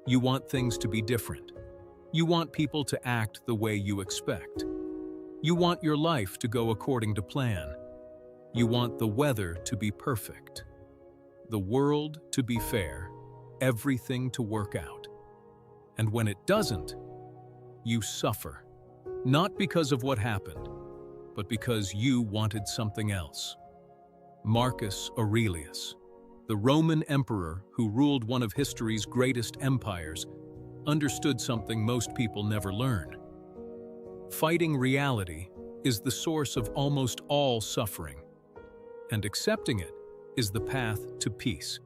You want things to be different. You want people to act the way you expect. You want your life to go according to plan. You want the weather to be perfect, the world to be fair, everything to work out. And when it doesn't, you suffer, not because of what happened, but because you wanted something else. Marcus Aurelius, the Roman emperor who ruled one of history's greatest empires, understood something most people never learn. Fighting reality is the source of almost all suffering, and accepting it is the path to peace.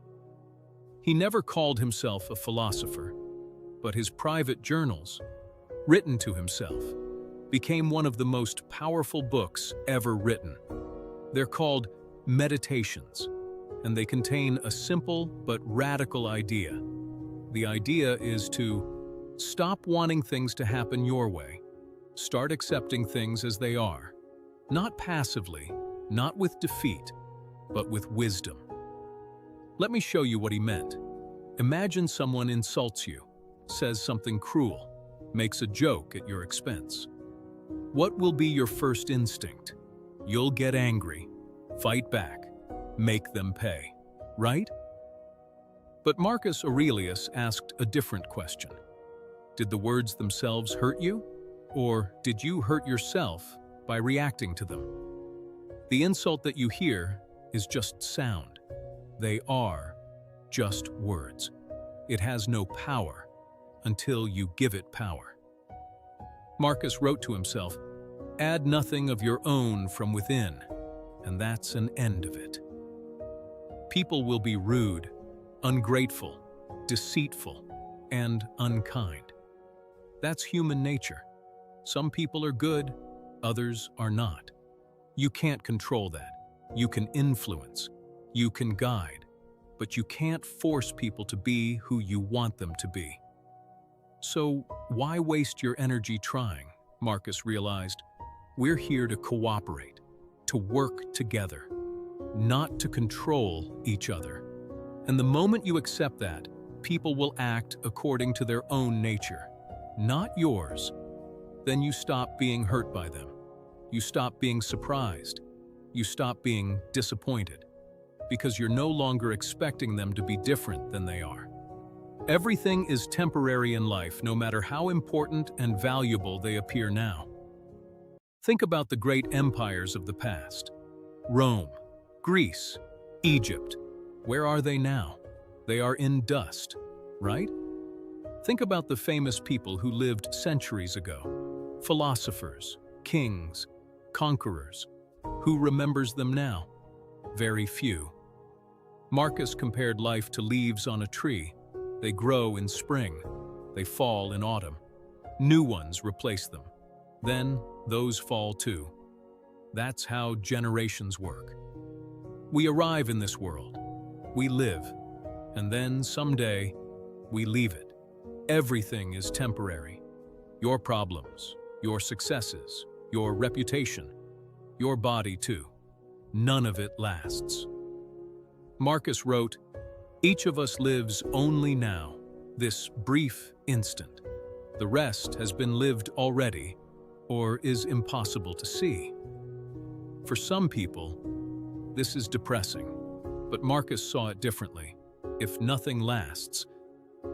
He never called himself a philosopher, but his private journals, written to himself, became one of the most powerful books ever written. They're called Meditations, and they contain a simple but radical idea. The idea is to stop wanting things to happen your way. Start accepting things as they are, not passively, not with defeat, but with wisdom. Let me show you what he meant. Imagine someone insults you, says something cruel, makes a joke at your expense. What will be your first instinct? You'll get angry, fight back, make them pay, right? But Marcus Aurelius asked a different question. Did the words themselves hurt you? Or did you hurt yourself by reacting to them? The insult that you hear is just sound. They are just words. It has no power until you give it power. Marcus wrote to himself, "Add nothing of your own from within, and that's an end of it." People will be rude, ungrateful, deceitful, and unkind. That's human nature. Some people are good, others are not. You can't control that. You can influence, you can guide, but you can't force people to be who you want them to be. So why waste your energy trying? Marcus realized, we're here to cooperate, to work together, not to control each other. And the moment you accept that, people will act according to their own nature, not yours. Then you stop being hurt by them. You stop being surprised. You stop being disappointed, because you're no longer expecting them to be different than they are. Everything is temporary in life, no matter how important and valuable they appear now. Think about the great empires of the past. Rome, Greece, Egypt. Where are they now? They are in dust, right? Think about the famous people who lived centuries ago. Philosophers, kings, conquerors. Who remembers them now? Very few. Marcus compared life to leaves on a tree. They grow in spring. They fall in autumn. New ones replace them. Then those fall too. That's how generations work. We arrive in this world. We live. And then someday, we leave it. Everything is temporary. Your problems, your successes, your reputation, your body too. None of it lasts. Marcus wrote, "Each of us lives only now, this brief instant. The rest has been lived already, or is impossible to see." For some people, this is depressing, but Marcus saw it differently. If nothing lasts,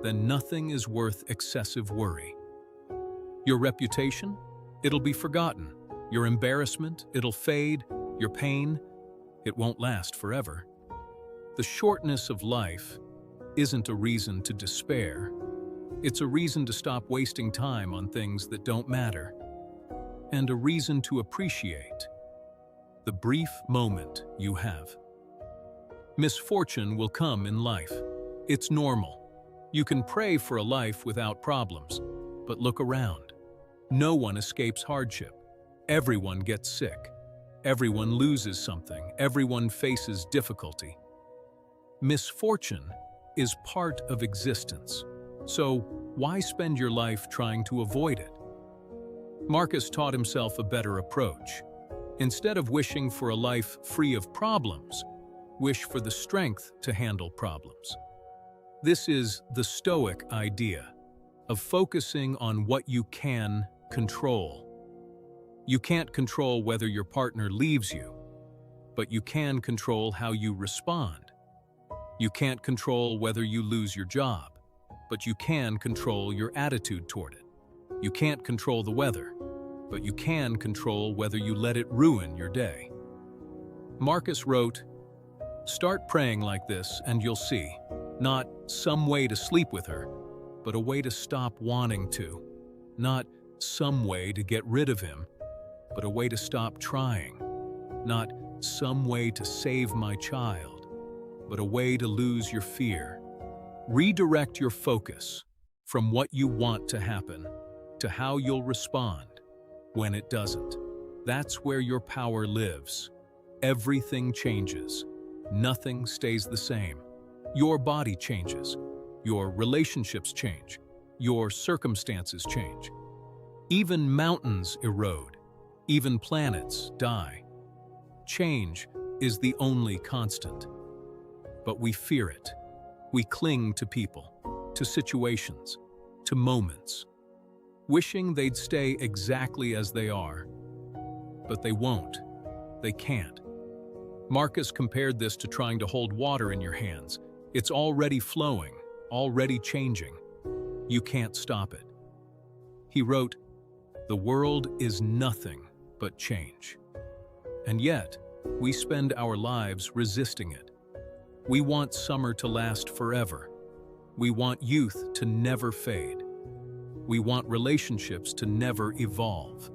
then nothing is worth excessive worry. Your reputation? It'll be forgotten. Your embarrassment? It'll fade. Your pain? It won't last forever. The shortness of life isn't a reason to despair. It's a reason to stop wasting time on things that don't matter, and a reason to appreciate the brief moment you have. Misfortune will come in life. It's normal. You can pray for a life without problems, but look around. No one escapes hardship. Everyone gets sick. Everyone loses something. Everyone faces difficulty. Misfortune is part of existence. So why spend your life trying to avoid it? Marcus taught himself a better approach. Instead of wishing for a life free of problems, wish for the strength to handle problems. This is the Stoic idea of focusing on what you can control. You can't control whether your partner leaves you, but you can control how you respond. You can't control whether you lose your job, but you can control your attitude toward it. You can't control the weather, but you can control whether you let it ruin your day. Marcus wrote, "Start praying like this and you'll see, not some way to sleep with her, but a way to stop wanting to. Not some way to get rid of him, but a way to stop trying. Not some way to save my child, but a way to lose your fear. Redirect your focus from what you want to happen to how you'll respond when it doesn't. That's where your power lives. Everything changes. Nothing stays the same. Your body changes. Your relationships change. Your circumstances change. Even mountains erode. Even planets die. Change is the only constant. But we fear it. We cling to people, to situations, to moments, wishing they'd stay exactly as they are. But they won't. They can't. Marcus compared this to trying to hold water in your hands. It's already flowing, already changing. You can't stop it. He wrote, "The world is nothing but change." And yet, we spend our lives resisting it. We want summer to last forever. We want youth to never fade. We want relationships to never evolve.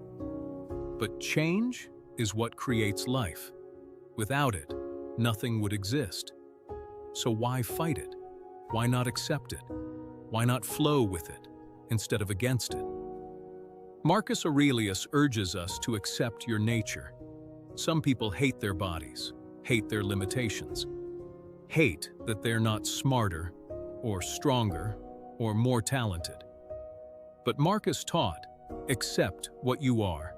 But change is what creates life. Without it, nothing would exist. So why fight it? Why not accept it? Why not flow with it instead of against it? Marcus Aurelius urges us to accept your nature. Some people hate their bodies, hate their limitations, hate that they're not smarter or stronger or more talented. But Marcus taught, accept what you are.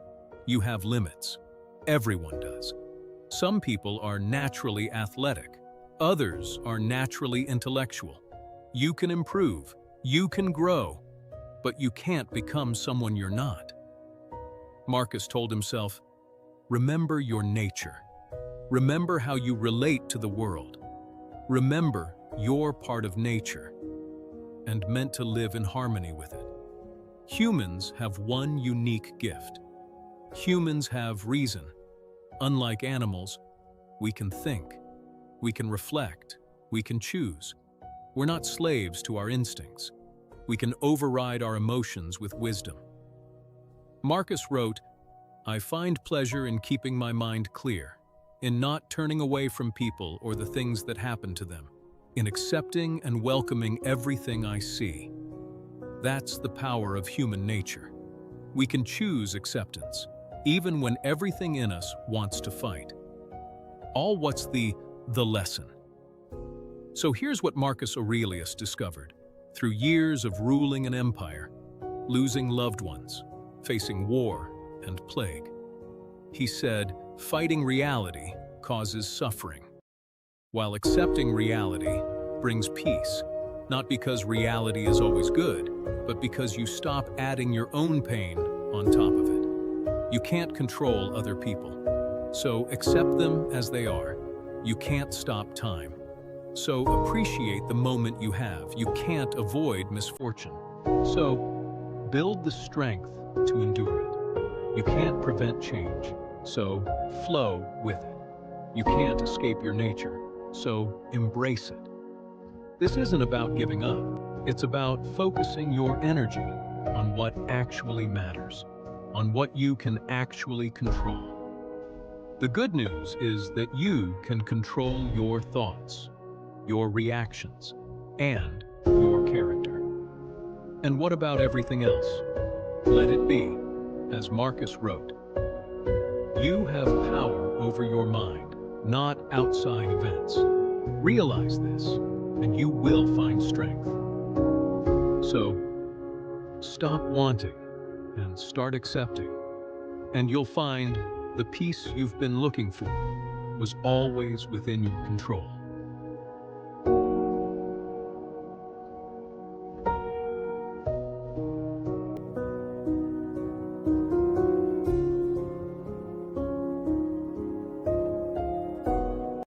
You have limits. Everyone does. Some people are naturally athletic. Others are naturally intellectual. You can improve. You can grow. But you can't become someone you're not. Marcus told himself, remember your nature. Remember how you relate to the world. Remember you're part of nature and meant to live in harmony with it. Humans have one unique gift. Humans have reason. Unlike animals, we can think, we can reflect, we can choose. We're not slaves to our instincts. We can override our emotions with wisdom. Marcus wrote, I find pleasure in keeping my mind clear, in not turning away from people or the things that happen to them, in accepting and welcoming everything I see. That's the power of human nature. We can choose acceptance, even when everything in us wants to fight. What's the lesson? So here's what Marcus Aurelius discovered. Through years of ruling an empire, losing loved ones, facing war and plague, he said, fighting reality causes suffering, while accepting reality brings peace, not because reality is always good, but because you stop adding your own pain on top of it. You can't control other people, so accept them as they are. You can't stop time. So appreciate the moment you have. You can't avoid misfortune. So build the strength to endure it. You can't prevent change, so flow with it. You can't escape your nature, so embrace it. This isn't about giving up. It's about focusing your energy on what actually matters, on what you can actually control. The good news is that you can control your thoughts, your reactions, and your character. And what about everything else? Let it be, as Marcus wrote. You have power over your mind, not outside events. Realize this, and you will find strength. So, stop wanting and start accepting, and you'll find the peace you've been looking for was always within your control.